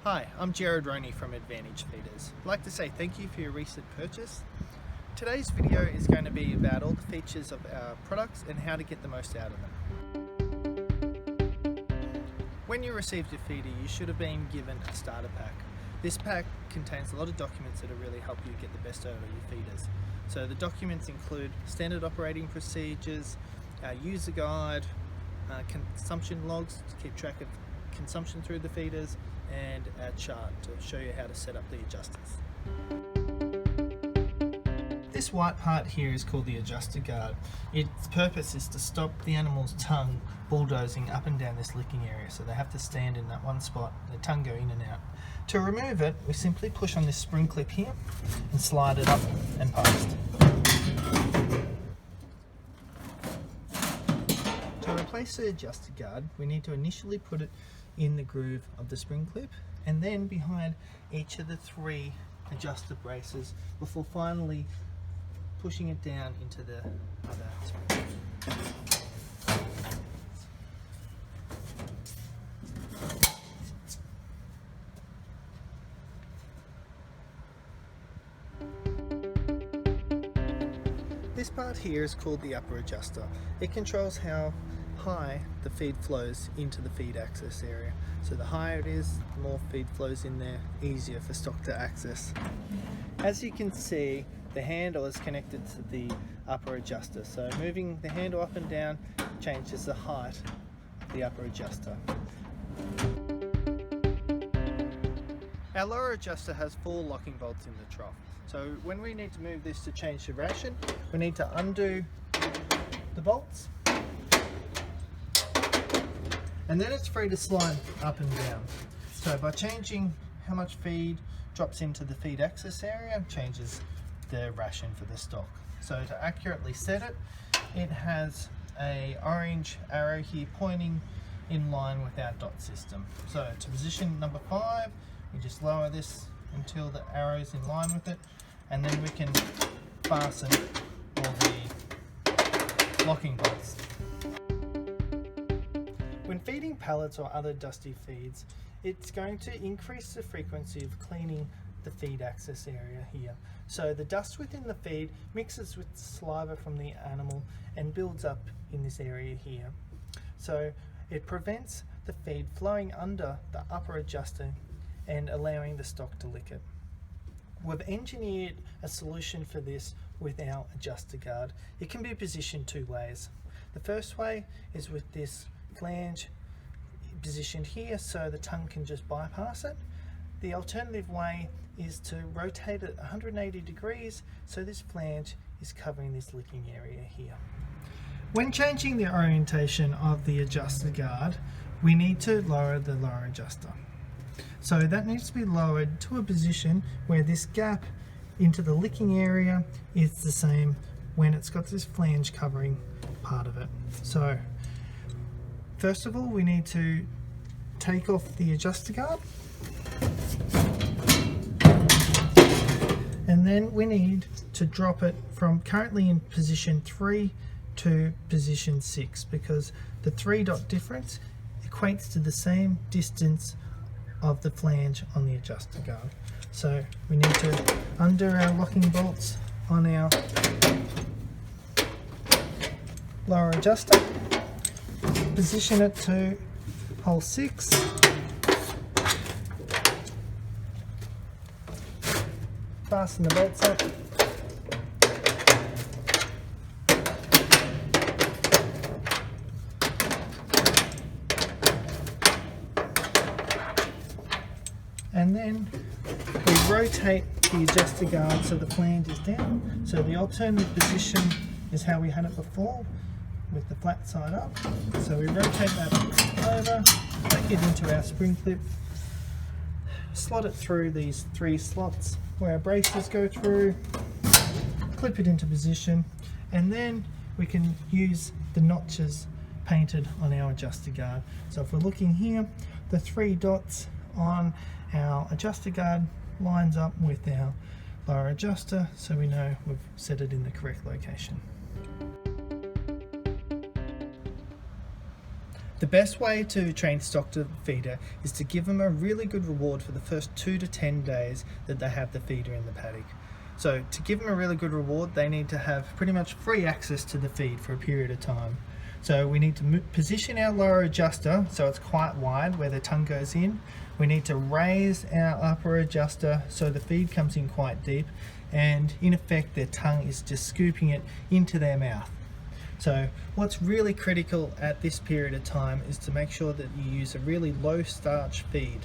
Hi, I'm Jared Roney from Advantage Feeders. I'd like to say thank you for your recent purchase. Today's video is going to be about all the features of our products and how to get the most out of them. When you received your feeder, you should have been given a starter pack. This pack contains a lot of documents that will really help you get the best out of your feeders. So the documents include standard operating procedures, our user guide, consumption logs to keep track of consumption through the feeders, and a chart to show you how to set up the adjusters. This white part here is called the adjuster guard. Its purpose is to stop the animal's tongue bulldozing up and down this licking area, so they have to stand in that one spot, the tongue go in and out. To remove it, we simply push on this spring clip here and slide it up and past. To replace the adjuster guard, we need to initially put it in the groove of the spring clip and then behind each of the three adjuster braces before finally pushing it down into the other spring. This part here is called the upper adjuster. It controls how high the feed flows into the feed access area. So the higher it is, the more feed flows in there, easier for stock to access. As you can see, the handle is connected to the upper adjuster. So moving the handle up and down changes the height of the upper adjuster. Our lower adjuster has 4 locking bolts in the trough. So when we need to move this to change the ration, we need to undo the bolts, and then it's free to slide up and down. So by changing how much feed drops into the feed access area, changes the ration for the stock. So to accurately set it, it has an orange arrow here pointing in line with our dot system. So to position number 5, we just lower this until the arrow is in line with it, and then we can fasten all the locking bolts. When feeding pellets or other dusty feeds, it's going to increase the frequency of cleaning the feed access area here. So the dust within the feed mixes with saliva from the animal and builds up in this area here. So it prevents the feed flowing under the upper adjuster and allowing the stock to lick it. We've engineered a solution for this with our adjuster guard. It can be positioned 2 ways. The first way is with this flange positioned here so the tongue can just bypass it. The alternative way is to rotate it 180 degrees so this flange is covering this licking area here. When changing the orientation of the adjuster guard, we need to lower the lower adjuster. So that needs to be lowered to a position where this gap into the licking area is the same when it's got this flange covering part of it. So first of all, we need to take off the adjuster guard, and then we need to drop it from currently in position 3 to position 6, because the 3 dot difference equates to the same distance of the flange on the adjuster guard. So we need to undo our locking bolts on our lower adjuster, position it to hole 6, fasten the bolts up, and then we rotate the adjuster guard so the flange is down. So the alternative position is how we had it before, with the flat side up. So we rotate that over, take it into our spring clip, slot it through these 3 slots where our braces go through, clip it into position, and then we can use the notches painted on our adjuster guard. So if we're looking here, the 3 dots on our adjuster guard lines up with our lower adjuster, so we know we've set it in the correct location. The best way to train stock to the feeder is to give them a really good reward for the first 2 to 10 days that they have the feeder in the paddock. So to give them a really good reward, they need to have pretty much free access to the feed for a period of time. So we need to position our lower adjuster so it's quite wide where the tongue goes in. We need to raise our upper adjuster so the feed comes in quite deep, and in effect their tongue is just scooping it into their mouth. So what's really critical at this period of time is to make sure that you use a really low starch feed.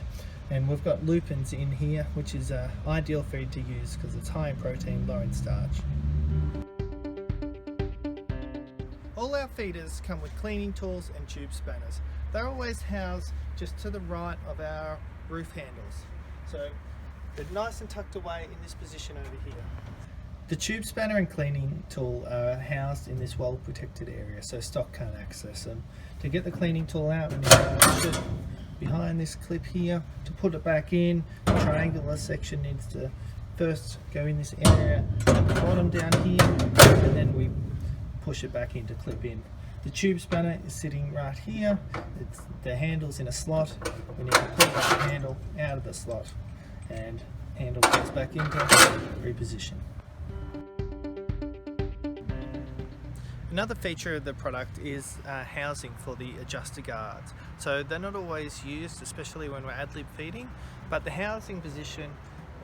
And we've got lupins in here, which is an ideal feed to use because it's high in protein, low in starch. All our feeders come with cleaning tools and tube spanners. They're always housed just to the right of our roof handles. So they're nice and tucked away in this position over here. The tube spanner and cleaning tool are housed in this well protected area so stock can't access them. To get the cleaning tool out, we need to push it behind this clip here. To put it back in, the triangular section needs to first go in this area at the bottom down here, and then we push it back in to clip in. The tube spanner is sitting right here. The handle's in a slot. We need to pull that handle out of the slot, and handle goes back into reposition. Another feature of the product is housing for the adjuster guards. So they're not always used, especially when we're ad-lib feeding, but the housing position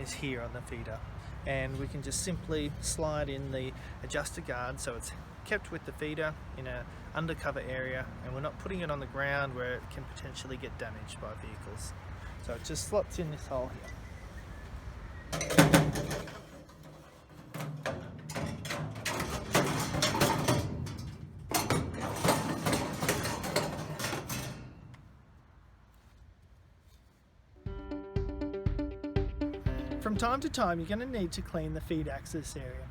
is here on the feeder, and we can just simply slide in the adjuster guard so it's kept with the feeder in an undercover area, and we're not putting it on the ground where it can potentially get damaged by vehicles. So it just slots in this hole here. From time to time, you're going to need to clean the feed access area.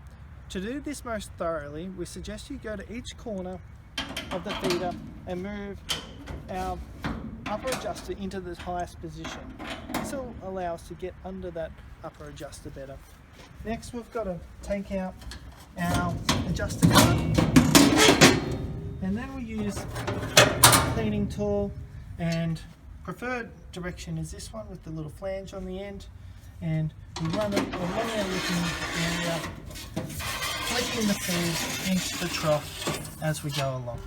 To do this most thoroughly, we suggest you go to each corner of the feeder and move our upper adjuster into the highest position. This will allow us to get under that upper adjuster better. Next, we've got to take out our adjuster guard, and then we use a cleaning tool, and preferred direction is this one with the little flange on the end, and we run it along our looking area, flicking the feed into the trough as we go along.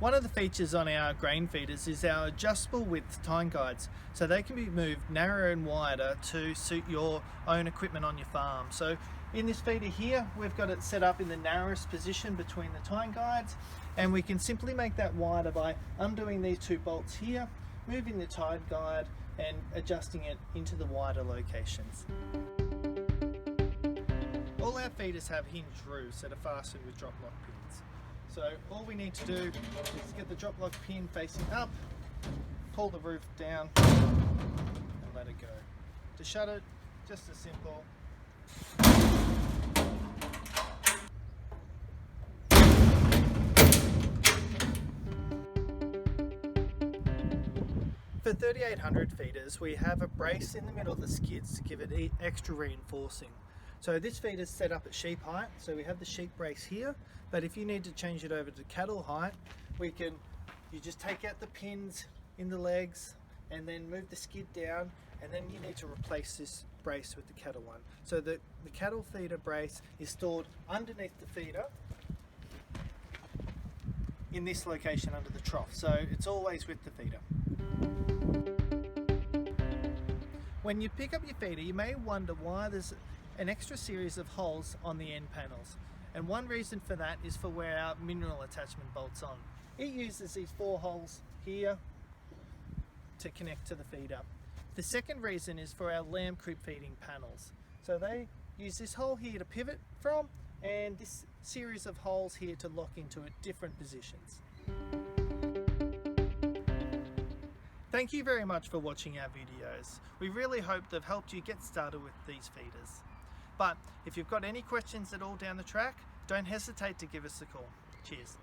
One of the features on our grain feeders is our adjustable width tine guides, so they can be moved narrower and wider to suit your own equipment on your farm. So in this feeder here, we've got it set up in the narrowest position between the tine guides, and we can simply make that wider by undoing these two bolts here, moving the tine guide and adjusting it into the wider locations. All our feeders have hinged roofs that are fastened with drop lock pins. So all we need to do is get the drop lock pin facing up, pull the roof down and let it go. To shut it, just as simple. For 3800 feeders, we have a brace in the middle of the skids to give it extra reinforcing. So this feeder is set up at sheep height, so we have the sheep brace here, but if you need to change it over to cattle height, you just take out the pins in the legs and then move the skid down, and then you need to replace this brace with the cattle one. So the cattle feeder brace is stored underneath the feeder in this location under the trough, so it's always with the feeder. When you pick up your feeder, you may wonder why there's an extra series of holes on the end panels, and one reason for that is for where our mineral attachment bolts on. It uses these 4 holes here to connect to the feeder. The second reason is for our lamb crib feeding panels. So they use this hole here to pivot from, and this series of holes here to lock into at different positions. Thank you very much for watching our videos. We really hope they've helped you get started with these feeders. But if you've got any questions at all down the track, don't hesitate to give us a call. Cheers.